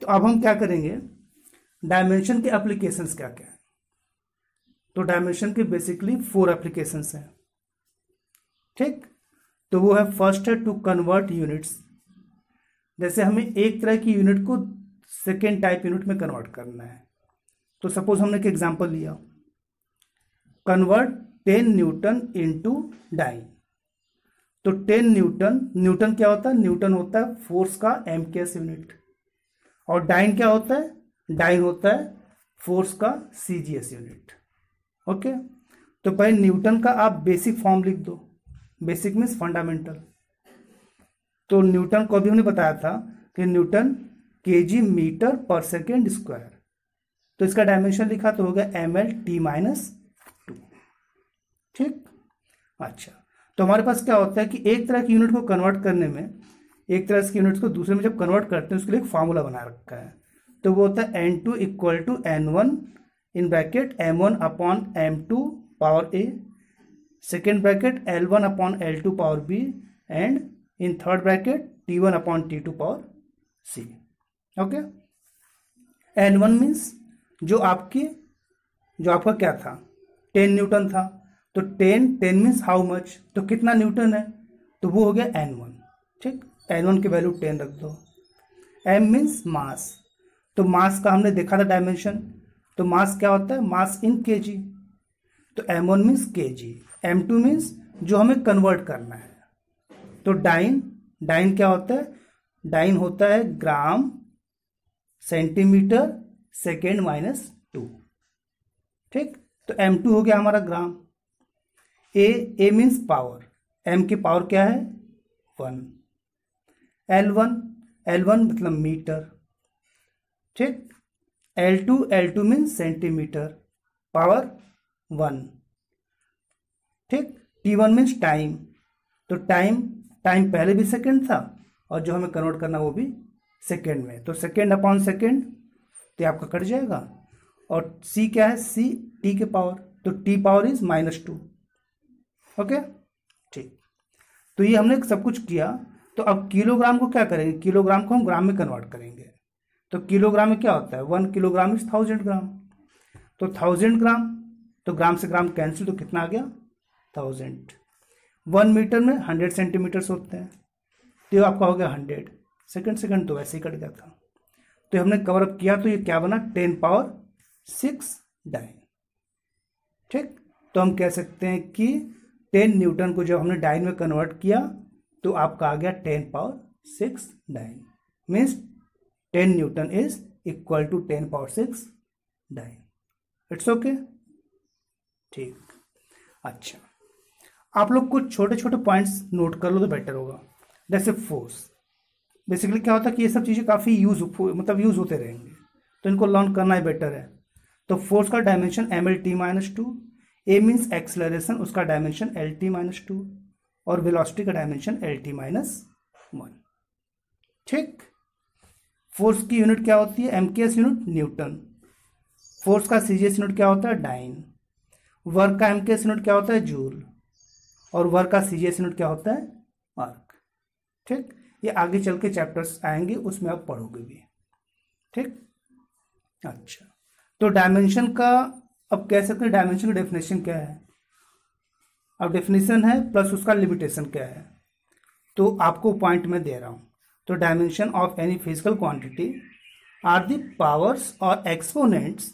तो अब हम क्या करेंगे, डायमेंशन के एप्लीकेशंस क्या क्या है। तो डायमेंशन के बेसिकली 4 एप्लीकेशंस हैं, ठीक। तो वो है, फर्स्ट है टू कन्वर्ट यूनिट्स, जैसे हमें एक तरह की यूनिट को सेकेंड टाइप यूनिट में कन्वर्ट करना है। तो सपोज हमने एक एग्जांपल लिया, कन्वर्ट 10 न्यूटन इनटू डाइन। तो 10 न्यूटन, न्यूटन क्या होता है, न्यूटन होता है फोर्स का एमकेएस यूनिट, और डाइन क्या होता है, डाइन होता है फोर्स का सीजीएस यूनिट। ओके, तो पहले न्यूटन का आप बेसिक फॉर्म लिख दो, बेसिक मीन्स फंडामेंटल। तो न्यूटन को भी हमने बताया था कि न्यूटन केजी मीटर पर सेकेंड स्क्वायर, तो इसका डायमेंशन लिखा तो हो गया ml/t-2, ठीक। अच्छा, तो हमारे पास क्या होता है कि एक तरह की यूनिट को कन्वर्ट करने में, एक तरह की यूनिट्स को दूसरे में जब कन्वर्ट करते हैं उसके लिए एक फार्मूला बना रखा है। तो वो होता है n2 = n1 in bracket m1/m2 power a, second bracket L1/L2 power b, and in third bracket T1/T2 power c। Okay, n1 means जो आपका क्या था, 10 न्यूटन था, तो 10 मीन्स हाउ मच, तो कितना न्यूटन है, तो वो हो गया n1, ठीक। n1 की वैल्यू 10 रख दो। m मीन्स मास, तो मास का हमने देखा था डायमेंशन, तो मास क्या होता है, मास इन केजी, तो m1 means KG, m2 means जो हमें कन्वर्ट करना है। तो डाइन क्या होता है, डाइन होता है ग्राम सेंटीमीटर सेकेंड -2, ठीक। तो m2 हो गया हमारा ग्राम। ए मीन्स पावर, m की पावर क्या है 1। L1 मतलब मीटर, ठीक। L2 मीन्स सेंटीमीटर, पावर 1, ठीक। T1 मीन्स टाइम, तो टाइम पहले भी सेकेंड था और जो हमें कन्वर्ट करना वो भी सेकेंड में, तो सेकेंड/सेकेंड तो आपका कट जाएगा। और c क्या है, c t के पावर, तो t पावर इज -2। ओके, ठीक। तो ये हमने सब कुछ किया। तो अब किलोग्राम को क्या करेंगे, किलोग्राम को हम ग्राम में कन्वर्ट करेंगे। तो किलोग्राम में क्या होता है, 1 किलोग्राम इज 1000 ग्राम, तो 1000 ग्राम, तो ग्राम से ग्राम कैंसिल, तो कितना आ गया 1000। 1 मीटर में 100 सेंटीमीटर्स होते हैं, तो आपका हो गया 100। सेकंड तो वैसे ही कट गया था। तो हमने कवर अप किया, तो ये क्या बना 10⁻6 डाइन, ठीक। तो हम कह सकते हैं कि 10 न्यूटन को जब हमने डाइन में कन्वर्ट किया तो आपका आ गया 10⁻6 dyne, means 10 newton is equal to 10⁻6 dyne. It's okay, ठीक। अच्छा, आप लोग कुछ छोटे छोटे पॉइंट्स नोट कर लो तो बेटर होगा। जैसे फोर्स, बेसिकली क्या होता है कि ये सब चीज़ें काफ़ी यूज होते रहेंगे, तो इनको लर्न करना ही बेटर है। तो फोर्स का डायमेंशन ml/t-2, ए मीन्स एक्सेलरेशन, उसका डायमेंशन L/t-2, और वेलोसिटी का डायमेंशन L/t-1, ठीक। फोर्स की यूनिट क्या होती है, एमकेएस यूनिट न्यूटन, फोर्स का सीजीएस यूनिट क्या होता है डाइन, वर्क का एमकेएस यूनिट क्या होता है जूल, और वर्क का सीजीएस यूनिट क्या होता है आर्क, ठीक। ये आगे चल के चैप्टर्स आएंगे उसमें आप पढ़ोगे भी, ठीक। अच्छा, तो डायमेंशन का, अब कह सकते हैं डायमेंशन की डेफिनेशन क्या है। अब डेफिनेशन है प्लस उसका लिमिटेशन क्या है, तो आपको पॉइंट में दे रहा हूं। तो dimension of any physical quantity are the powers और exponents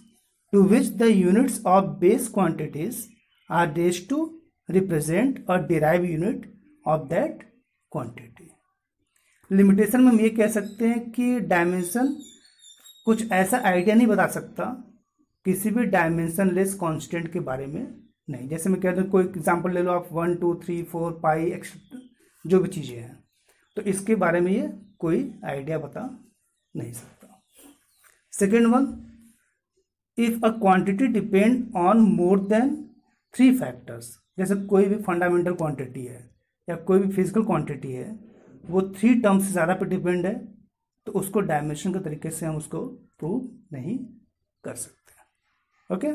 to which the units of base quantities are raised to represent a derive unit of that quantity. Limitation में हम ये कह सकते हैं कि डायमेंशन कुछ ऐसा आइडिया नहीं बता सकता किसी भी डायमेंशन लेस कांस्टेंट के बारे में नहीं। जैसे मैं कहता हूँ, कोई एग्जांपल ले लो आप, 1 2 3 4 पाई एक्सेट्रा जो भी चीज़ें हैं, तो इसके बारे में ये कोई आइडिया बता नहीं सकता। Second one, if a quantity depend on more than 3 factors, जैसे कोई भी फंडामेंटल क्वांटिटी है या कोई भी फिजिकल क्वांटिटी है, वो 3 टर्म्स से ज़्यादा पे डिपेंड है, तो उसको डायमेंशन के तरीके से हम उसको प्रूव नहीं कर सकते। Okay,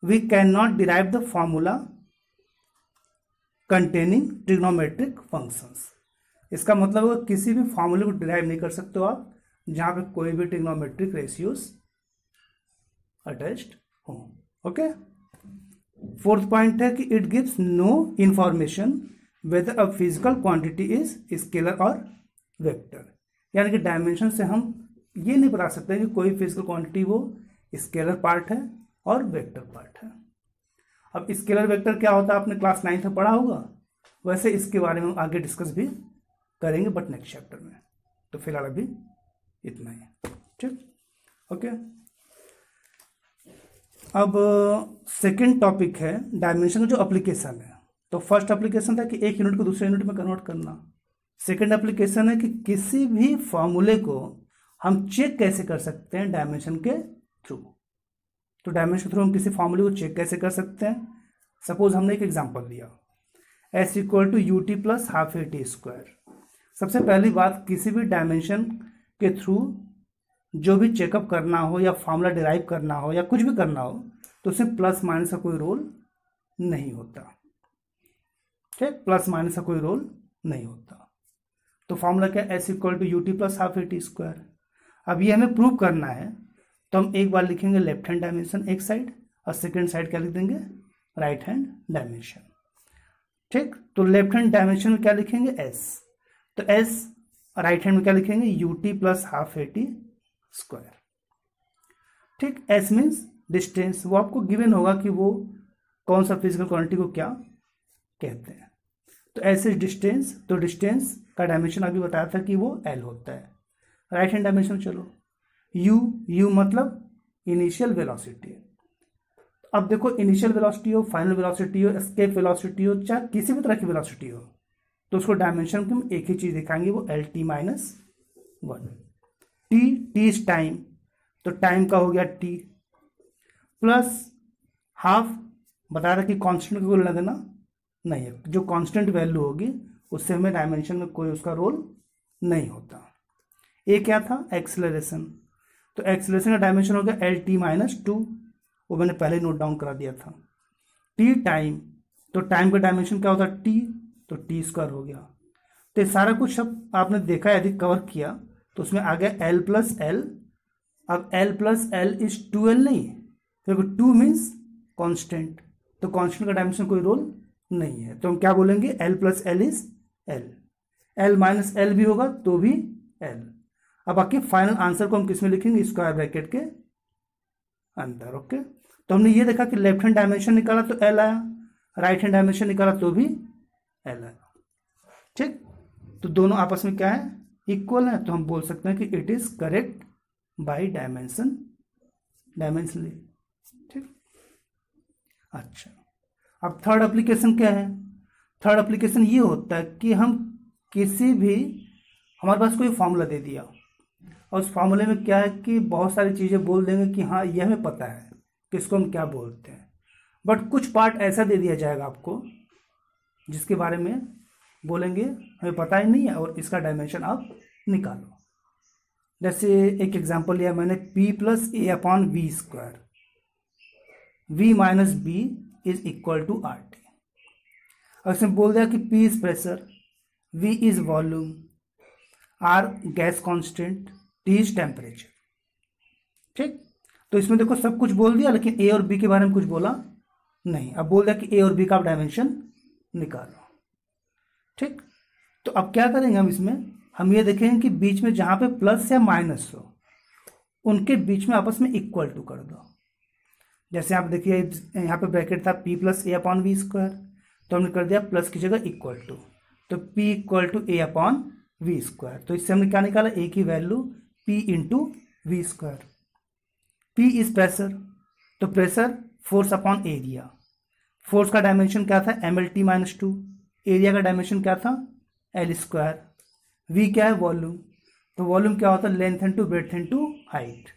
we can not derive the formula containing trigonometric functions. इसका मतलब है किसी भी फॉर्मूले को डिराइव नहीं कर सकते हो आप जहां पे कोई भी ट्रिग्नोमेट्रिक रेशियोज अटैच्ड हो। ओके, फोर्थ पॉइंट है कि it gives no information whether a physical quantity is scalar और वेक्टर, यानी कि डायमेंशन से हम ये नहीं बता सकते कि कोई फिजिकल क्वांटिटी वो स्केलर पार्ट है और वेक्टर पार्ट है। अब स्केलर वेक्टर क्या होता है आपने क्लास 9 में पढ़ा होगा, वैसे इसके बारे में हम आगे डिस्कस भी करेंगे बट नेक्स्ट चैप्टर में। तो फिलहाल अभी इतना ही, ठीक, ओके। अब सेकंड टॉपिक है डायमेंशन का जो एप्लीकेशन है। तो फर्स्ट एप्लीकेशन था कि एक यूनिट को दूसरे यूनिट में कन्वर्ट करना। सेकंड एप्लीकेशन है कि किसी भी फॉर्मूले को हम चेक कैसे कर सकते हैं डायमेंशन के थ्रू। तो डायमेंशन के थ्रू हम किसी फॉर्मूले को चेक कैसे कर सकते हैं। सपोज हमने एक एग्जांपल लिया s equal to u t plus half a t square. सबसे पहली बात, किसी भी डायमेंशन के थ्रू जो भी चेकअप करना हो या फॉर्मूला डिराइव करना हो या कुछ भी करना हो तो उसमें प्लस माइनस का कोई रोल नहीं होता, ठीक, प्लस माइनस का कोई रोल नहीं होता। तो फॉर्मूला क्या है, s equal to u t plus half a t square. अब ये हमें प्रूव करना है तो हम एक बार लिखेंगे लेफ्ट हैंड डायमेंशन एक साइड और सेकेंड साइड क्या लिख देंगे, राइट हैंड डायमेंशन, ठीक। तो लेफ्ट हैंड डायमेंशन में क्या लिखेंगे, s, तो s, राइट हैंड में क्या लिखेंगे, you t plus half a t square, ठीक। s मीन्स डिस्टेंस, वो आपको गिवन होगा कि वो कौन सा फिजिकल क्वांटिटी को क्या कहते हैं। तो s इज डिस्टेंस, तो डिस्टेंस का डायमेंशन अभी बताया था कि वो l होता है। राइट हैंड डायमेंशन चलो, u मतलब इनिशियल वेलोसिटी। अब देखो इनिशियल वेलोसिटी हो, फाइनल वेलोसिटी हो, एस्केप वेलोसिटी हो, चाहे किसी भी तरह की वेलोसिटी हो, तो उसको डायमेंशन की हम एक ही चीज दिखाएंगे, वो L t minus one. T is time, तो टाइम का हो गया टी प्लस हाफ, बता रहा कि कांस्टेंट को लेना देना नहीं है, जो कांस्टेंट वैल्यू होगी उससे हमें डायमेंशन में कोई उसका रोल नहीं होता। ये क्या था, एक्सेलरेशन, तो एक्सेलरेशन का डायमेंशन हो गया एल टी माइनस टू, वो मैंने पहले नोट डाउन करा दिया था। टी टाइम, तो टाइम का डायमेंशन क्या होता है, टी, तो टी स्क्वायर हो गया। तो ये सारा कुछ अब आपने देखा, यदि कवर किया तो उसमें आ गया एल प्लस एल। अब L plus L is 2l नहीं, क्योंकि 2 मीन्स कॉन्स्टेंट, तो कॉन्स्टेंट का डायमेंशन कोई रोल नहीं है, तो हम क्या बोलेंगे, L plus L is L, L minus L भी होगा तो भी एल। अब बाकी फाइनल आंसर को हम किसमें लिखेंगे, स्क्वायर ब्रैकेट के अंदर, ओके। तो हमने ये देखा कि लेफ्ट हैंड डायमेंशन निकाला तो एल आया, राइट हैंड डायमेंशन निकाला तो भी एल आया, ठीक। तो दोनों आपस में क्या है, इक्वल है, तो हम बोल सकते हैं कि it is correct by dimensionally, ठीक। अच्छा, अब थर्ड एप्लीकेशन क्या है, थर्ड एप्लीकेशन ये होता है कि हम किसी भी, हमारे पास कोई फॉर्मूला दे दिया और उस फॉर्मूले में क्या है कि बहुत सारी चीज़ें बोल देंगे कि हाँ ये हमें पता है कि इसको हम क्या बोलते हैं, बट कुछ पार्ट ऐसा दे दिया जाएगा आपको जिसके बारे में बोलेंगे हमें पता ही नहीं है और इसका डायमेंशन आप निकालो। जैसे एक एग्जांपल लिया मैंने, p plus a upon v square, v minus b is equal to r t. और इसमें बोल दिया कि p is pressure, v is volume, r gas constant, t is temperature, ठीक। तो इसमें देखो सब कुछ बोल दिया, लेकिन a और b के बारे में कुछ बोला नहीं। अब बोल दिया कि a और b का आप डायमेंशन निकालो, ठीक। तो अब क्या करेंगे हम इसमें, हम ये देखेंगे कि बीच में जहां पे प्लस या माइनस हो उनके बीच में आपस में इक्वल टू कर दो। जैसे आप देखिए यहाँ पे ब्रैकेट था p plus a upon v square, तो हमने कर दिया प्लस की जगह इक्वल टू, तो p equal to a upon v square. तो इससे हमने क्या निकाला, a की value p into v square. p is pressure, तो pressure force upon area, force का डायमेंशन क्या था, mlt माइनस टू, एरिया का डायमेंशन क्या था, एल स्क्वायर। v क्या है, वॉल्यूम, तो वॉल्यूम क्या होता है, length into breadth into height.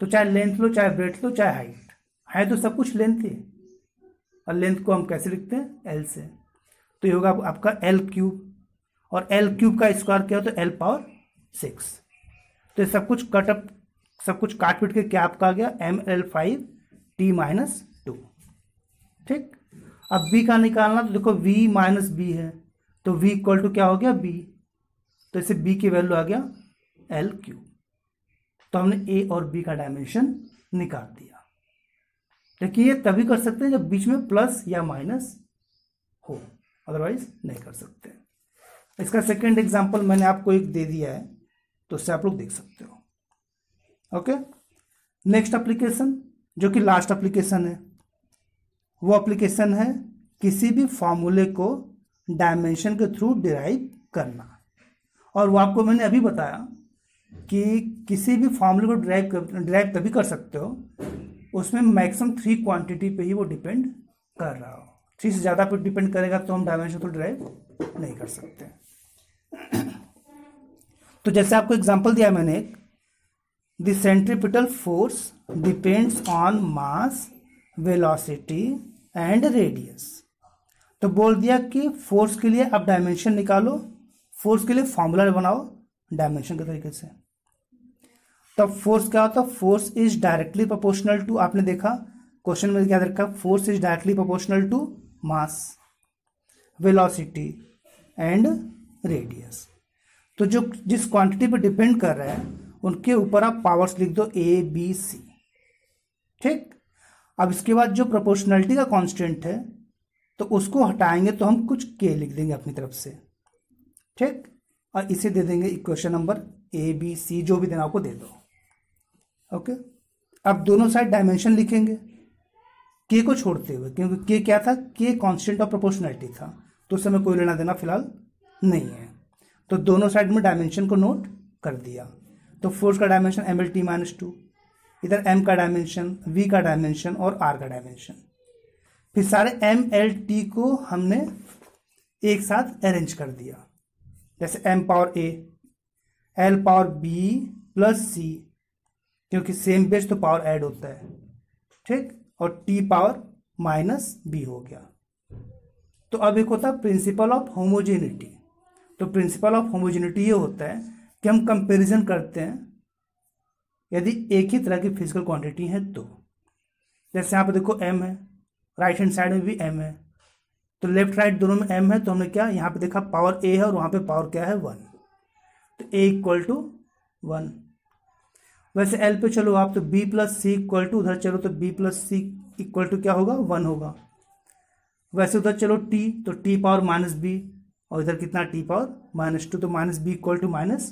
तो चाहे लेंथ लो, चाहे ब्रेड्थ लो, चाहे हाइट, है तो सब कुछ लेंथ है, और लेंथ को हम कैसे लिखते हैं, एल से। तो ये होगा आपका एल क्यूब, और एल क्यूब का स्क्वायर क्या होता है, एल पावर 6। तो ये सब कुछ सब कुछ काट पीट के क्या आपका आ गया, ml5 t माइनस टू, ठीक। अब b का निकालना, तो देखो v माइनस बी है, तो v इक्वल टू क्या हो गया, b, तो इसे b की वैल्यू आ गया एल क्यूब, तो हमने ए और बी का डायमेंशन निकाल दिया। लेकिन ये तभी कर सकते हैं जब बीच में प्लस या माइनस हो, अदरवाइज नहीं कर सकते। इसका सेकंड एग्जांपल मैंने आपको एक दे दिया है, तो उससे आप लोग देख सकते हो। ओके, नेक्स्ट एप्लीकेशन जो कि लास्ट एप्लीकेशन है, वो एप्लीकेशन है किसी भी फॉर्मूले को डायमेंशन के थ्रू डिराइव करना। और वो आपको मैंने अभी बताया कि किसी भी फॉर्मूले को डिराइव तभी कर सकते हो उसमें मैक्सिमम 3 क्वांटिटी पे ही वो डिपेंड कर रहा हो। 3 से ज़्यादा पे डिपेंड करेगा तो हम डायमेंशन तो डिराइव नहीं कर सकते। तो जैसे आपको एग्जांपल दिया मैंने, the centripetal force depends on mass, velocity and radius. तो बोल दिया कि फोर्स के लिए आप डायमेंशन निकालो, फोर्स के लिए फॉर्मूला बनाओ डायमेंशन के तरीके से। तब फोर्स क्या होता है, force is directly proportional to, आपने देखा क्वेश्चन में क्या रखा, force is directly proportional to mass, velocity and radius. तो जो जिस क्वांटिटी पे डिपेंड कर रहा है उनके ऊपर आप पावर्स लिख दो ए बी सी। ठीक, अब इसके बाद जो प्रोपोर्शनलिटी का कांस्टेंट है तो उसको हटाएंगे तो हम कुछ के लिख देंगे अपनी तरफ से। ठीक, और इसे दे देंगे equation number a b c, जो भी देना आपको दे दो। ओके, अब दोनों साइड डायमेंशन लिखेंगे के को छोड़ते हुए, क्योंकि के क्या था, के कांस्टेंट ऑफ प्रोपोर्शनलिटी था, तो उस समय कोई लेना देना फिलहाल नहीं है। तो दोनों साइड में डायमेंशन को नोट कर दिया। तो फोर्स का dimension m l t minus 2, इधर एम का डायमेंशन, वी का डायमेंशन और आर का डायमेंशन। फिर सारे एम एल टी को हमने एक साथ अरेंज कर दिया, जैसे एम पावर ए, एल पावर बी प्लस सी, क्योंकि सेम बेस तो पावर ऐड होता है। ठीक, और टी पावर माइनस बी हो गया। तो अब एक होता है प्रिंसिपल ऑफ होमोजेनिटी। तो प्रिंसिपल ऑफ होमोजेनिटी ये होता है कि हम कंपैरिजन करते हैं यदि एक ही तरह की फिजिकल क्वांटिटी है तो। जैसे यहाँ पे देखो एम है, राइट हैंड साइड में भी एम है, तो लेफ्ट राइट दोनों में एम है, तो हमने क्या यहाँ पे देखा पावर ए है और वहाँ पे पावर क्या है 1, तो ए इक्वल टू 1। वैसे एल पे चलो आप, तो b plus c equal to, उधर चलो तो b plus c equal to क्या होगा 1 होगा। वैसे उधर चलो टी, तो टी पावर माइनस बी, और इधर कितना टी पावर माइनस 2, तो minus b equal to minus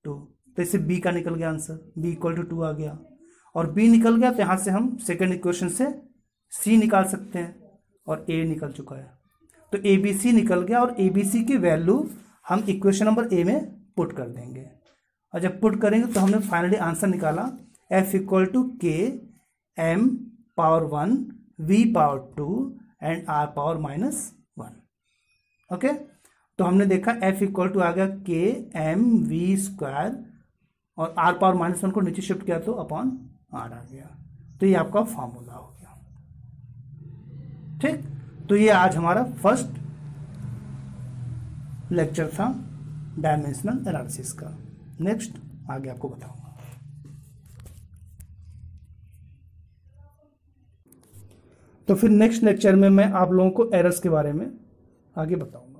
2। तो इससे बी का निकल गया आंसर, बी इक्वल टू 2 आ गया। और बी निकल गया तो यहाँ से हम सेकेंड इक्वेशन से सी निकाल सकते हैं, और ए निकल चुका है। तो ए बी सी निकल गया, और ए बी सी की वैल्यू हम इक्वेशन नंबर ए में पुट कर देंगे। और जब पुट करेंगे तो हमने फाइनली आंसर निकाला f equal to k m power 1 v power 2 and r power minus 1। Okay, तो हमने देखा एफ इक्वल टू आ गया के एम वी स्क्वायर, और आर पावर माइनस 1 को नीचे शिफ्ट किया तो अपॉन आर आ गया। तो ये आपका फॉर्मूला हो गया। ठीक, तो ये आज हमारा फर्स्ट लेक्चर था डायमेंशनल एनालिसिस का। नेक्स्ट आगे आपको बताऊंगा। तो फिर नेक्स्ट लेक्चर में मैं आप लोगों को एरर्स के बारे में आगे बताऊंगा।